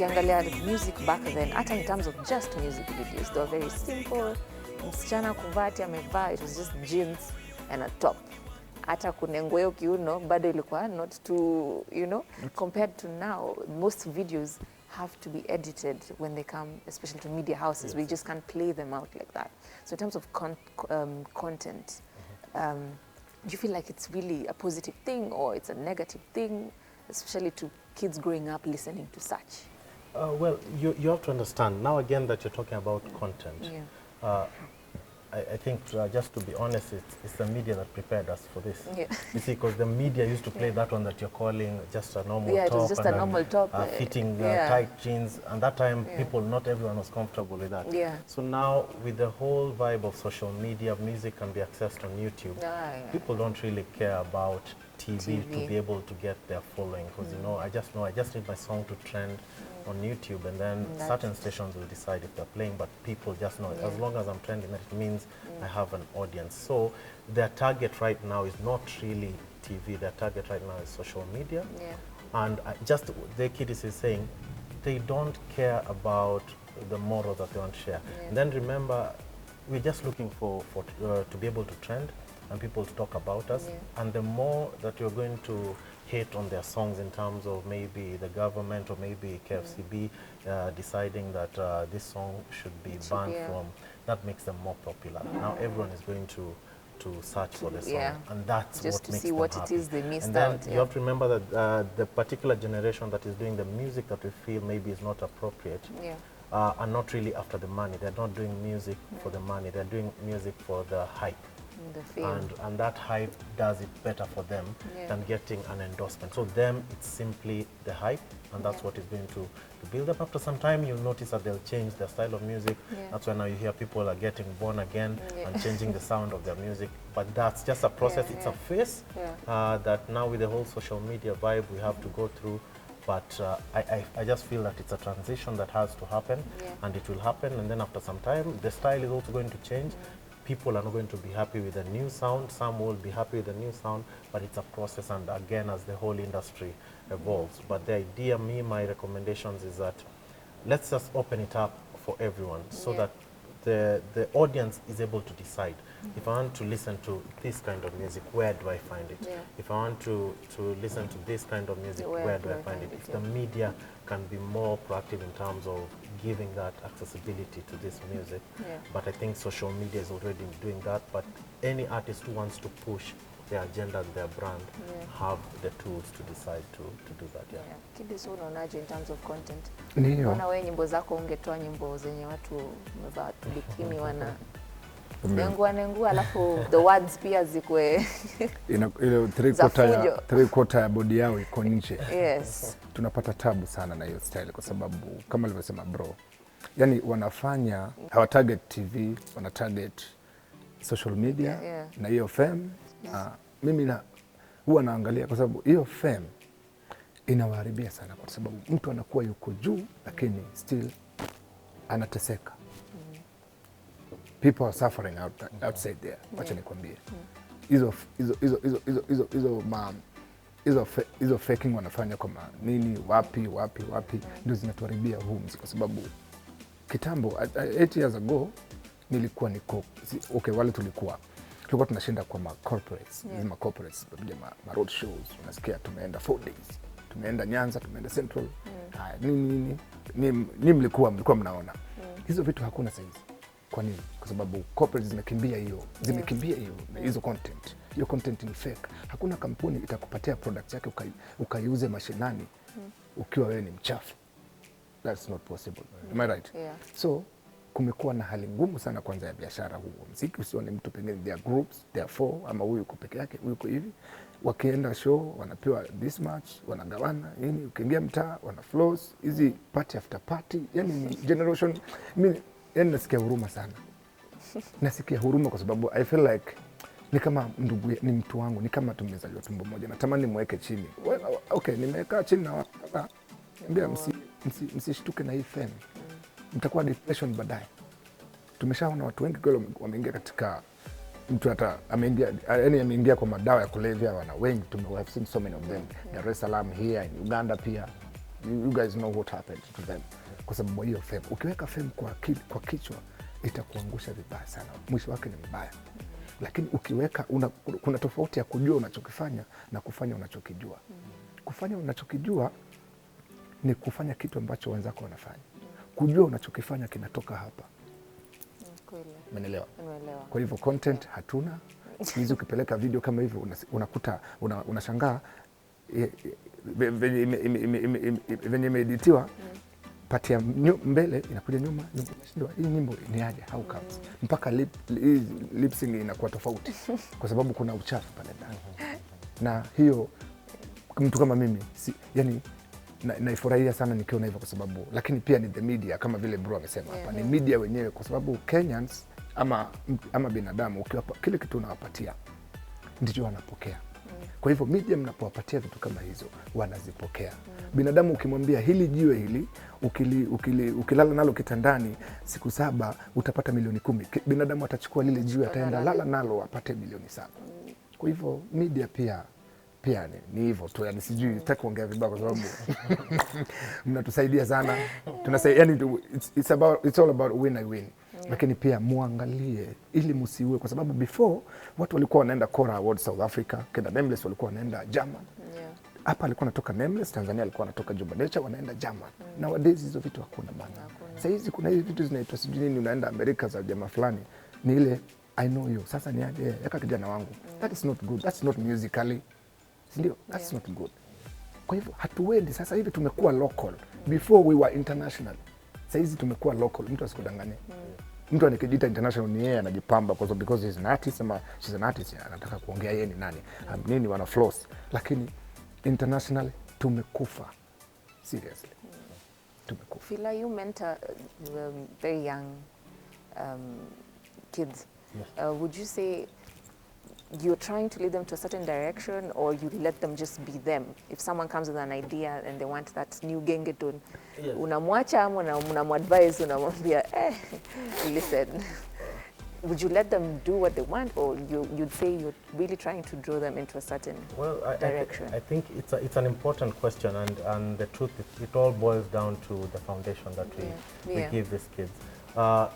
ukiangalia music back then, hata in terms of just music videos, they were very simple. Msichana kuvaa amevaa, it was just jeans and a top. Hata kunengweo kiuno bado ilikuwa not too, compared to now, most videos have to be edited when they come, especially to media houses. Yes. We just can't play them out like that. So in terms of content, do you feel like it's really a positive thing or it's a negative thing, especially to kids growing up listening to such? Well, you have to understand, now again that you're talking about content, yeah. I think just to be honest, it's the media that prepared us for this. Yeah. You see, because the media used to play that one that you're calling just a normal top. Yeah, it was just a normal top. Fitting tight jeans. And that time, not everyone was comfortable with that. Yeah. So now, with the whole vibe of social media, music can be accessed on YouTube. People don't really care about TV to be able to get their following. Because, I just need my song to trend on YouTube, and then certain stations will decide if they're playing, but people just know as long as I'm trending, that it means I have an audience. So their target right now is not really TV, their target right now is social media. Yeah. And just the kiddies is saying they don't care about the moral that they want to share. Yeah. And then remember, we're just looking for to be able to trend and people to talk about us. Yeah. And the more that you're going to hate on their songs in terms of maybe the government or maybe KFCB deciding that this song should be banned from, that makes them more popular. Now everyone is going to search for the song, and that's just what makes them happy. Just to see what it is they missed and then out. You have to remember that the particular generation that is doing the music that we feel maybe is not appropriate are not really after the money. They're not doing music for the money. They're doing music for the hype. And that hype does it better for them than getting an endorsement. So them, it's simply the hype, and that's what is going to build up. After some time, you'll notice that they'll change their style of music. That's why now you hear people are getting born again and changing the sound of their music. But that's just a process. It's a phase that now with the whole social media vibe we have to go through. But I just feel that it's a transition that has to happen, and it will happen. And then after some time, the style is also going to change. People are not going to be happy with the new sound. Some will be happy with the new sound, but it's a process, and again, as the whole industry evolves. But the idea, my recommendations is that let's just open it up for everyone so that the audience is able to decide. If I want to listen to this kind of music, where do I find it? If I want to listen to this kind of music, where do I find it? If the media can be more proactive in terms of giving that accessibility to this music. But I think social media is already doing that. But any artist who wants to push their agenda and their brand have the tools to decide to do that. Kidis, unaonaje in terms of content? Ndio. Unaona wewe nyimbo zako ungetoa nyimbo zenye watu wamevaa bikini wana nengua alafu the words pia zikwe ile 3/4 ya body yao iko nje. Yes. Tunapata tabu sana na hiyo style kwa sababu kama alivyosema bro, yani wanafanya hawa target TV, wana target social media na hiyo fame. Mimi huwa naangalia kwa sababu hiyo fame inawaharibia sana, kwa sababu mtu anakuwa yuko juu lakini still anateseka. People are suffering outside there. Wacha nikwambie. Hizo faking wanafanya kwa nini, wapi ndio zinatuharibia huu muziki, kwa sababu kitambo 8 years ago nilikuwa wale tulikuwa tunashinda kwa corporates, corporates ma road shows, unasikia tumeenda 4 days, tumeenda Nyanza, tumeenda Central. Nini mlikuwa mnaona hizo vitu, hakuna saizi. Kwa nini? Kwa sababu corporates zimekimbia hizo content. Hiyo content ni fake. Hakuna kampuni itakupatia product yake ukaiuze mashinani ukiwa wewe ni mchafu. That's not possible. Am I right? So kumekuwa na hali ngumu sana kwanza ya biashara huo. Muziki usione mtu pengine there are groups, there are 4 ama huyu uko peke yake, huyu uko hivi. Wakienda show wanapewa this much, wanagawana. Yani ukiingia mtaa wana flows, hizi party after party. Yani generation yani nasikia huruma sana. Nasikia huruma kwa sababu I feel like ni kama ndugu, ni mtu wangu, ni kama tumezaliwa tumbo moja. Natamani muweke chini. Okay, nimekaa chini na ambia msishtuke na hii fame. Mtakuwa depression baadaye. Tumeshaona watu wengi kweli wameingia katika mtu hata ameingia kwa madawa ya kulevya, wana wengi, have seen so many of them. Dar es Salaam here, in Uganda pia. you guys know what happened to them kwa sababu hiyo fame. Ukiweka fame kwa kichwa itakuangusha vibaya sana, mwisho wake ni mbaya. Lakini ukiweka kuna tofauti ya kujua unachokifanya na kufanya unachokijua. Kufanya unachokijua ni kufanya kitu ambacho wenzako wanafanya. Kujua unachokifanya kinatoka hapa. Umeelewa? Kwa hivyo content hatuna. Hizi ukipeleka video kama hivyo unakuta unashangaa venye imeeditiwa pati ya mbele inakuja nyuma, hii nyimbo ni aje, how comes? Mpaka lip sync inakuwa tofauti kwa sababu kuna uchafu pale ndani. Na hiyo mtu kama mimi yani naifurahia sana nikiona hivyo kwa sababu, lakini pia ni the media kama vile bro amesema hapa, ni media wenyewe kwa sababu Kenyans ama binadamu ukiwapa kile kitu unawapatia ndicho wanapokea. Kwa hivyo media mnapowapatia vitu kama hizo wanazipokea. Binadamu ukimwambia hili jiwe hili ukilala nalo kitandani siku 7 utapata milioni 10. Binadamu atachukua lile jiwe ataenda lala nalo apate milioni 7. Kwa hivyo media pia ni hivyo tu, yani sijui sitaki kuongea vibaya kwa sababu mnatusaidia sana. Yani it's all about win and win. Lakini pia muangalie ili msiue, kwa sababu before watu walikuwa wanaenda Kora Awards South Africa, kenda Nameless walikuwa wanaenda German. Hapa alikuwa anatoka Nameless, Tanzania alikuwa anatoka Juba Nature, wanaenda German. Nowadays hizo vitu hakuna bana. Sasa hizi kuna hizi vitu zinaitwa sijui nini, unaenda Amerika za jamaa fulani. Ni ile I know you. Sasa ni aje yaka kijana wangu. That is not good. That's not musically. Ndio, that's not good. Kwa hivyo hatuendi sasa hivi, tumekuwa local. Before we were international. Sasa hizi tumekuwa local. Mtu asikudanganye. Mtu anakijiita international ni yeye anajipamba kwa sababu because he's an artist ama she's an artist, anataka kuongea yeye ni nani. Nini wana floss. Lakini international tumekufa. Seriously. Tumekufa. Fila, you mentor very young kids. Yes. Would you say you're trying to lead them to a certain direction, or you let them just be them? If someone comes with an idea and they want that new Gengetone, yes. Unamwacha ama unamadvise, unamwambia listen. Would you let them do what they want, or you'd say you're really trying to draw them into a certain direction? I think it's an important question, and the truth is it all boils down to the foundation that we give these kids.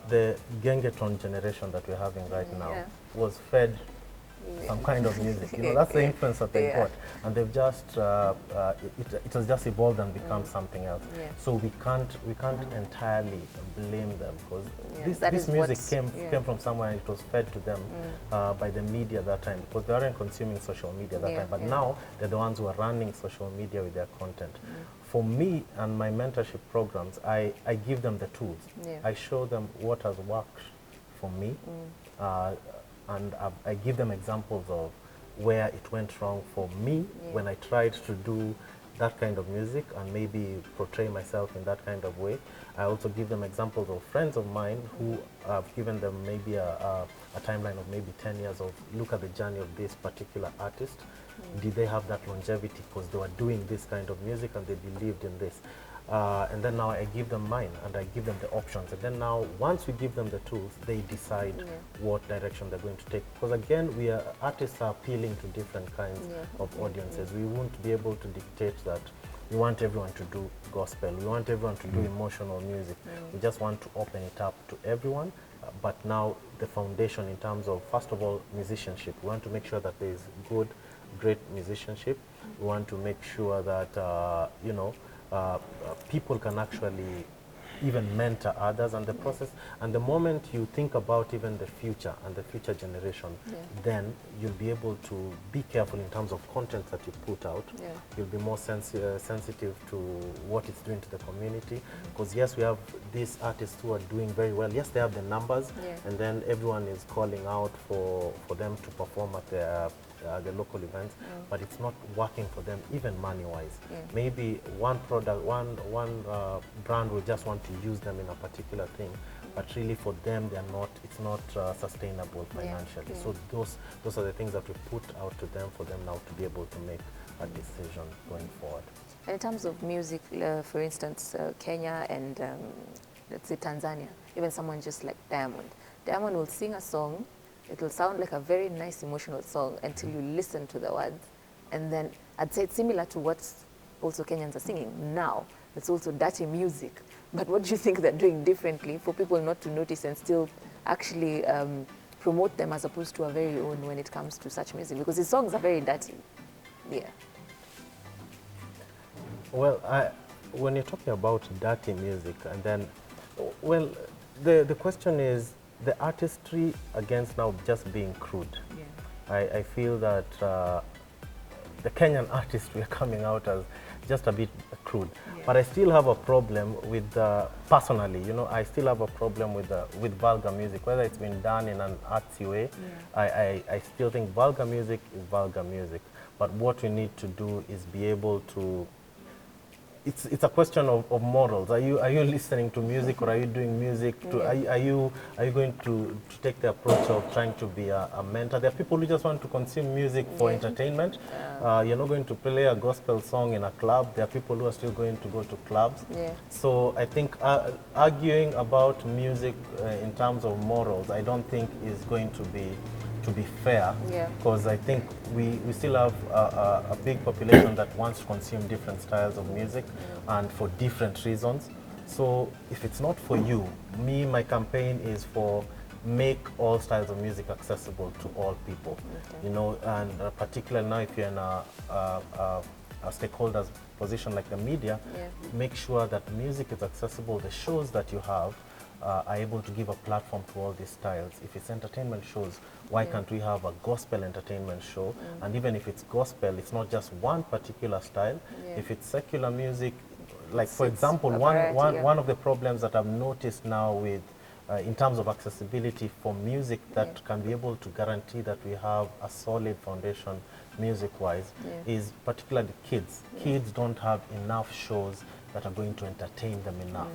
The Gengetone generation that we're having right now was fed some kind of music. You know, that's the influence that they got, and they've just it has just evolved and become something else. So we can't entirely blame them, because this music came from somewhere, and it was fed to them by the media that time, because they weren't consuming social media that time. But now they're the ones who are running social media with their content. For me and my mentorship programs, I give them the tools. I show them what has worked for me. And I give them examples of where it went wrong for me when I tried to do that kind of music and maybe portray myself in that kind of way. I also give them examples of friends of mine who I've given them maybe a timeline of maybe 10 years of look at the journey of this particular artist. Did they have that longevity because they were doing this kind of music and they believed in this? And then now I give them mine and I give them the options. And then now, once we give them the tools, they decide what direction they're going to take. Because again, artists are appealing to different kinds of audiences. We won't be able to dictate that we want everyone to do gospel, we want everyone to do emotional music. We just want to open it up to everyone. But now the foundation in terms of, first of all, musicianship. We want to make sure that there is good, great musicianship. We want to make sure that, people can actually even mentor others and the process. And the moment you think about even the future and the future generation, then you'll be able to be careful in terms of content that you put out. You'll be more sensitive to what it's doing to the community. Because yes, we have these artists who are doing very well. Yes, they have the numbers, and then everyone is calling out for them to perform at the local events, but it's not working for them even money-wise. Maybe one product, one brand will just want to use them in a particular thing, but really for them, it's not sustainable financially. So those are the things that we put out to them for them now to be able to make a decision going forward. And in terms of music, for instance, Kenya and let's say Tanzania, even someone just like Diamond will sing a song. It will sound like a very nice emotional song until you listen to the words, and then I'd say it's similar to what also Kenyans are singing now. It's also dirty music. But what do you think they're doing differently for people not to notice and still actually promote them as opposed to our very own when it comes to such music? Because the songs are very dirty. Yeah. Well, when you're talking about dirty music, and then, well, the question is the artistry against now just being crude. Yeah. I feel that the Kenyan artists were coming out as just a bit crude. Yeah. But I still have a problem with, personally, you know, I still have a problem with vulgar music, whether it's been done in an artsy way. Yeah. I still think vulgar music is vulgar music. But what we need to do is be able to, it's a question of morals. Are you listening to music, or are you doing music to, are you going to take the approach of trying to be a mentor? There are people who just want to consume music for entertainment. You're not going to play a gospel song in a club. There are people who are still going to go to clubs. Yeah. So I think arguing about music in terms of morals, I don't think is going to be fair, because I think we still have a big population that wants to consume different styles of music and for different reasons. So if it's not for you, my campaign is for make all styles of music accessible to all people. Okay. You know, and particularly now if you're in a stakeholder's position like the media, make sure that music is accessible. The shows that you have are able to give a platform to all these styles. If it's entertainment shows, why can't we have a gospel entertainment show? And even if it's gospel, it's not just one particular style. If it's secular music, like for example, one of the problems that I've noticed now with, in terms of accessibility for music that can be able to guarantee that we have a solid foundation music-wise, is particularly kids. Kids don't have enough shows that are going to entertain them enough,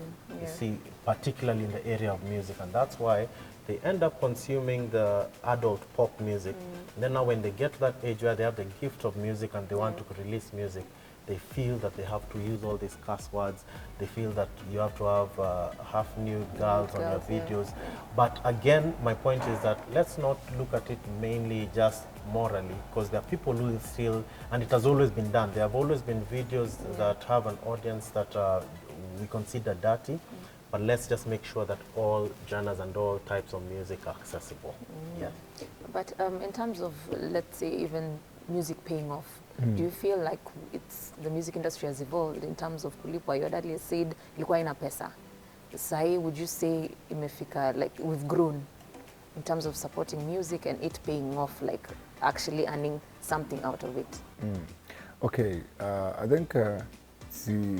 you see, particularly in the area of music. And that's why they end up consuming the adult pop music. And then now when they get to that age where they have the gift of music and they want to release music, they feel that they have to use all these curse words. They feel that you have to have half-nude girls on your videos. But again, my point is that let's not look at it mainly just morally, because there are people who still, and it has always been done, there have always been videos that have an audience that we consider dirty, but let's just make sure that all genres and all types of music are accessible. Yeah. But in terms of, let's say, even music paying off, do you feel like the music industry has evolved in terms of kulipwa? You had earlier said ilikuwa ina pesa. Sahi, would you say imefika, like we've grown in terms of supporting music and it paying off, like actually earning something out of it? Okay, I think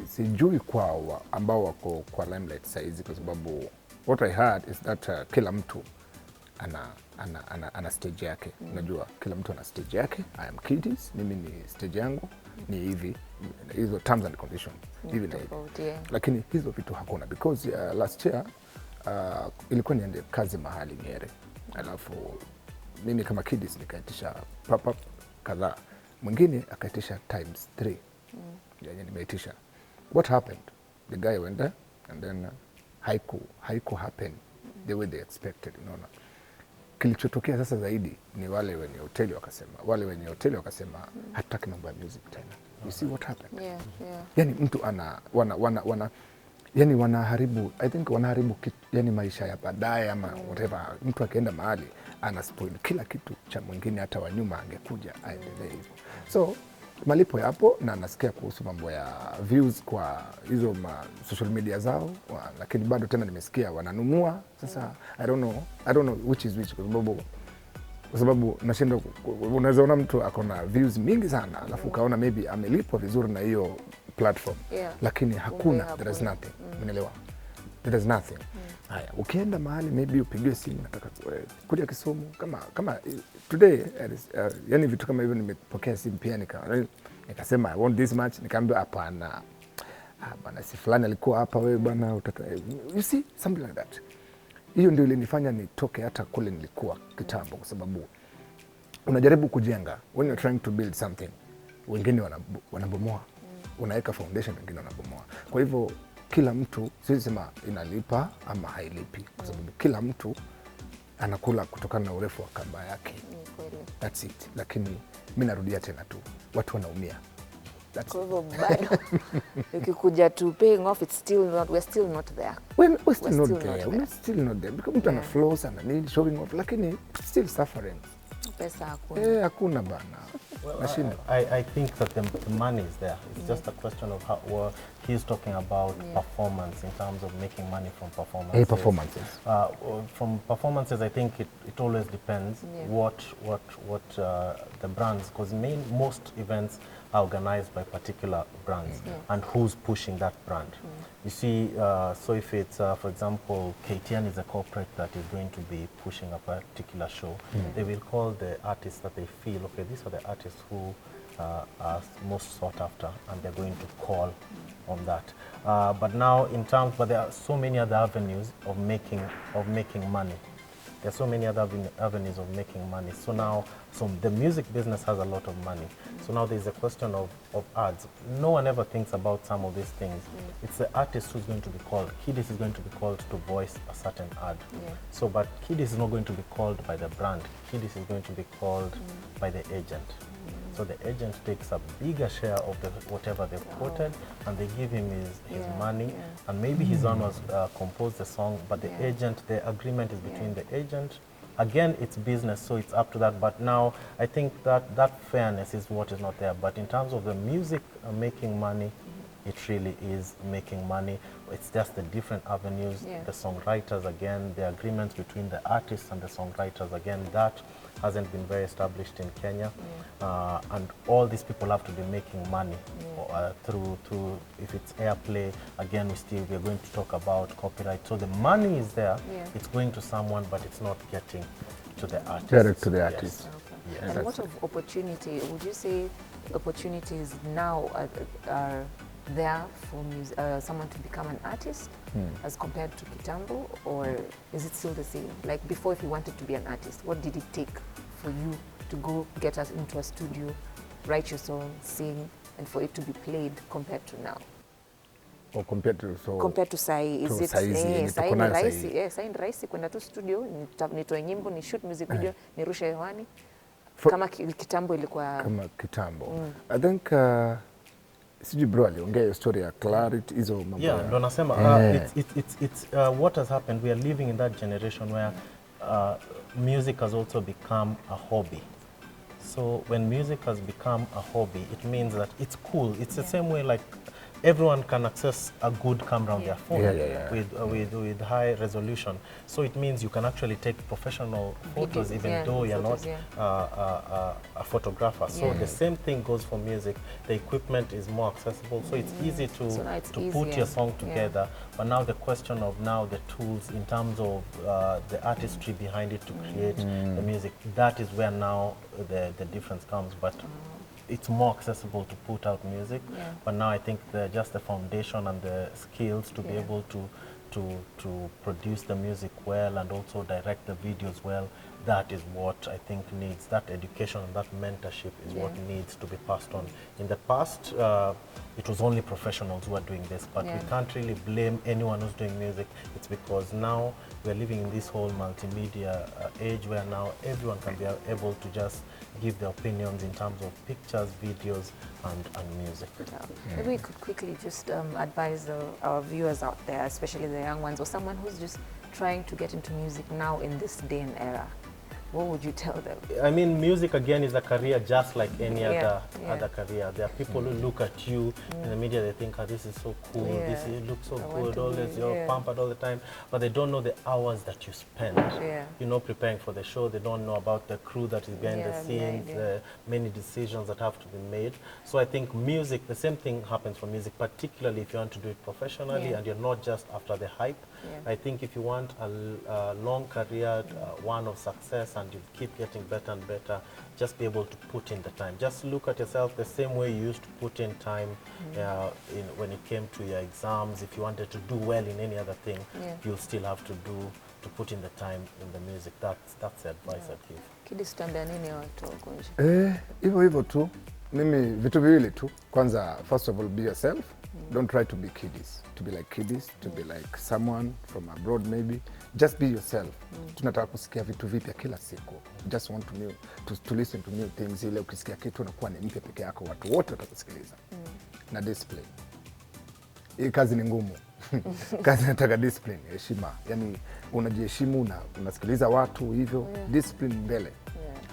sijui kwa ambao wako kwa limelight saizi, kwa sababu what I heard is that kila mtu ana stage yake. Unajua kila mtu ana stage yake. I am Kiddies, mimi ni stage yangu ni hivi, hizo terms and conditions hivi na hivi. Lakini hizo vitu hakuna, because last year ilikuwa niende kazi mahali Nyeri, alafu mimi kama Kiddies nikaitisha pop-up kadhaa, mwingine akaitisha times 3 yenye nimeitisha. What happened? The guy went there and then haiku happen the way they expected, unaona. Kilichotokea sasa zaidi ni wale wenye hoteli wakasema hatutaki mambo ya music tena. You see what happened? Yani mtu yani wanaharibu, I think wanaharibu yani maisha ya baadaye ama whatever. Mtu akienda mahali ana spoil kila kitu cha mwingine, hata wa nyuma angekuja aendelee hivyo. So malipo yapo, na nasikia kuhusu mambo ya views kwa hizo social media zao, lakini bado tena nimesikia wananunua. Sasa I don't know which is which, kwa sababu nashindwa. Unaweza ona mtu akona views mingi sana, alafu ukaona maybe amelipwa vizuri na hiyo platform, lakini hakuna, there is nothing. Umeelewa? There is nothing. Haya, ukienda mahali maybe upigiwe simu, nataka kuja Kisumu kama today, yani vitu kama hivyo. Nimepokea simu pia nikasema I want this much, nikaambiwa hapana, bana si fulani alikuwa hapa, wewe bana utaka, you see something like that. Hiyo ndio ilinifanya nitoke hata kule nilikuwa kitambo, kwa sababu unajaribu kujenga, when you're trying to build something, wengine wanabomoa, unaweka foundation, wengine wanabomoa. Kwa hivyo kila mtu, siwezi sema inalipa ama hailipi, kwa sababu kila mtu anakula kutokana na urefu wa kamba yake. That's it. Lakini mimi narudia tena tu, watu wanaumia. That's Kwa hivyo bado ukikuja to paying off, we're still not there. we're still not there. We're still not there. Because mtu ana flows and need showing off, lakini still suffering. Pesa hakuna. Hakuna bana. Well, I think that the money is there. It's just a question of how he's talking about performance in terms of making money from performances. Performances. From performances, I think it always depends what the brands, because most events are organized by particular brands and who's pushing that brand. You see, so if it's, for example, KTN is a corporate that is going to be pushing a particular show, they will call the artists that they feel, okay, these are the artists who are most sought after, and they're going to call on that. But now in terms, but there are so many other avenues of making money. There are so many other avenues of making money. So now, the music business has a lot of money. So now there's a question of ads. No one ever thinks about some of these things. It's the artist who's going to be called. Kidis is going to be called to voice a certain ad. So, but Kidis is not going to be called by the brand. Kidis is going to be called by the agent. So the agent takes a bigger share of whatever they've quoted, and they give him his money, and maybe his son was composed the song, but the agent, the agreement is between the agent. Again, it's business, so it's up to that. But now, I think that fairness is what is not there. But in terms of the music making money, it really is making money. It's just the different avenues. The songwriters, again, the agreements between the artists and the songwriters, again, that hasn't been very established in Kenya. And all these people have to be making money through, if it's airplay, again, we're going to talk about copyright. So the money is there, it's going to someone, but it's not getting to the artist. Direct to the artist. Okay. And what of opportunity? Would you say opportunities now are there for someone to become an artist as compared to Kitambo, or is it still the same? Like before, if you wanted to be an artist, what did it take for you to go get us into a studio, write your song, sing, and for it to be played compared to now? Or compared to sai, is it sai ni rahisi? Sai ni rahisi kwenda tu studio, nitoe nyimbo, ni shoot music video, nirushe hewani. Kama Kitambo ilikuwa kama Kitambo. I think siji bro aliongea hiyo story ya clarity hizo mambo. Yeah, ndo nasema it's what has happened. We are living in that generation where music has also become a hobby. So when music has become a hobby, it means that it's cool. It's the same way like everyone can access a good camera on their phone with high resolution. So it means you can actually take professional photos even though you're not a photographer. So the same thing goes for music. The equipment is more accessible, so it's easy to put your song together. But now the question of the tools in terms of the artistry behind it to create the music, that is where now the difference comes. But it's more accessible to put out music, but now I think just the foundation and the skills to be able to produce the music well and also direct the videos well, that is what I think needs, that education and that mentorship is what needs to be passed on. In the past, it was only professionals who are doing this, but we can't really blame anyone who's doing music. It's because now we're living in this whole multimedia age where now everyone can be able to just give their opinions in terms of pictures, videos, and music. Maybe we could quickly just advise our viewers out there, especially the young ones, or someone who's just trying to get into music now in this day and era. What would you tell them? I mean, music again is a career just like any other career. There are people who look at you in the media, they think, oh, this is so cool, this looks so good, all this, you're pampered all the time, but they don't know the hours that you spend, you know, preparing for the show. They don't know about the crew that is behind the scenes, the many decisions that have to be made. So I think music, the same thing happens for music, particularly if you want to do it professionally and you're not just after the hype. I think if you want a long career, one of success, and you keep getting better and better, just be able to put in the time. Just look at yourself the same way you used to put in time when it came to your exams. If you wanted to do well in any other thing, you'll still have to put in the time in the music. That's the advice I'd give. Kidis, tuambia nini watu wako nje? Hivyo tu. Mimi vitu viwili tu. Kwanza, first of all, be yourself. Don't try to be kiddies. To be like kiddies, to be like someone from abroad maybe. Just be yourself. Tunataka kusikia vitu vipya kila siku. Just want to listen to new things. Ile ukisikia kitu unakuwa ni mpya peke yako, watu wote watakusikiliza. na discipline. Hii kazi ni ngumu. Kazi inataka discipline, heshima. Yani unajiheshimu na unasikiliza watu hivyo, discipline mbele.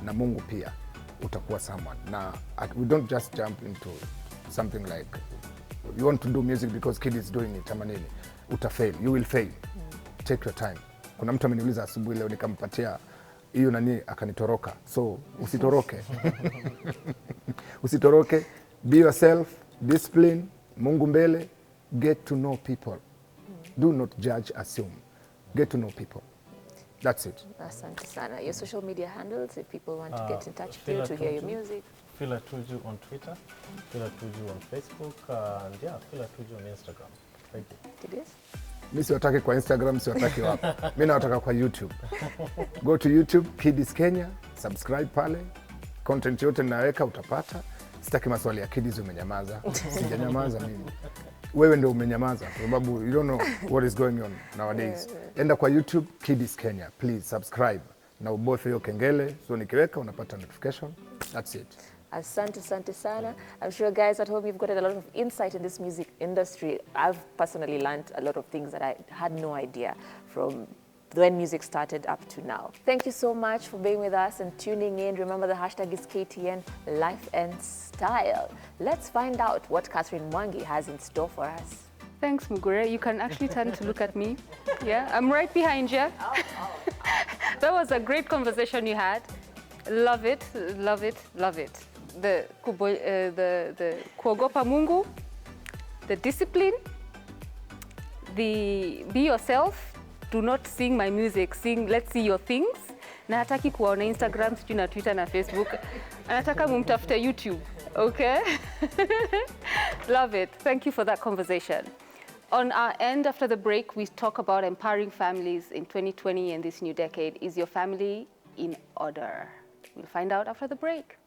Na Mungu pia utakuwa someone. Na we don't just jump into something like you want to do music because kid is doing it ama nini. Utafail, you will fail. Take your time. Kuna mtu ameniuliza asubuhi leo nikampatia hiyo nani akanitoroka. So usitoroke. Usitoroke, be yourself, discipline, Mungu mbele, get to know people. Do not judge, assume. Get to know people. That's it. Asante sana. Your social media handles, if people want to get in touch with you to hear your music. Fila Tuju on Twitter, Fila Tuju on Facebook, and yeah, Fila Tuju on Instagram. Thank you. It is? Mimi siwataki kwa Instagram, siwataki wapi. Mimi nawataka kwa YouTube. Go to YouTube, Kiddies Kenya, subscribe pale. Content yote ninaweka utapata. Sitaki maswali ya Kiddies umenyamaza. Sijanyamaza mimi. Wewe ndio umenyamaza kwa sababu you don't know what is going on nowadays. Enda kwa YouTube, Kiddies Kenya. Please subscribe. Na ubofye hiyo kengele, so nikiweka unapata notification. That's it. Asante sana. I'm sure guys at home you've gotten a lot of insight in this music industry. I've personally learned a lot of things that I had no idea from when music started up to now. Thank you so much for being with us and tuning in. Remember the hashtag is KTN Life and Style. Let's find out what Catherine Mwangi has in store for us. Thanks, Mugure. You can actually turn to look at me. Yeah, I'm right behind you. That was a great conversation you had. Love it, love it, love it. The kuogopa Mungu, the discipline, the be yourself. Do not sing my music, sing let's see your things. Na hataki kuwaona Instagram, sijui na Twitter na Facebook. Anataka mumtafute YouTube, okay? Love it. Thank you for that conversation. On our end, after the break, we talk about empowering families in 2020 and this new decade. Is your family in order? We'll find out after the break.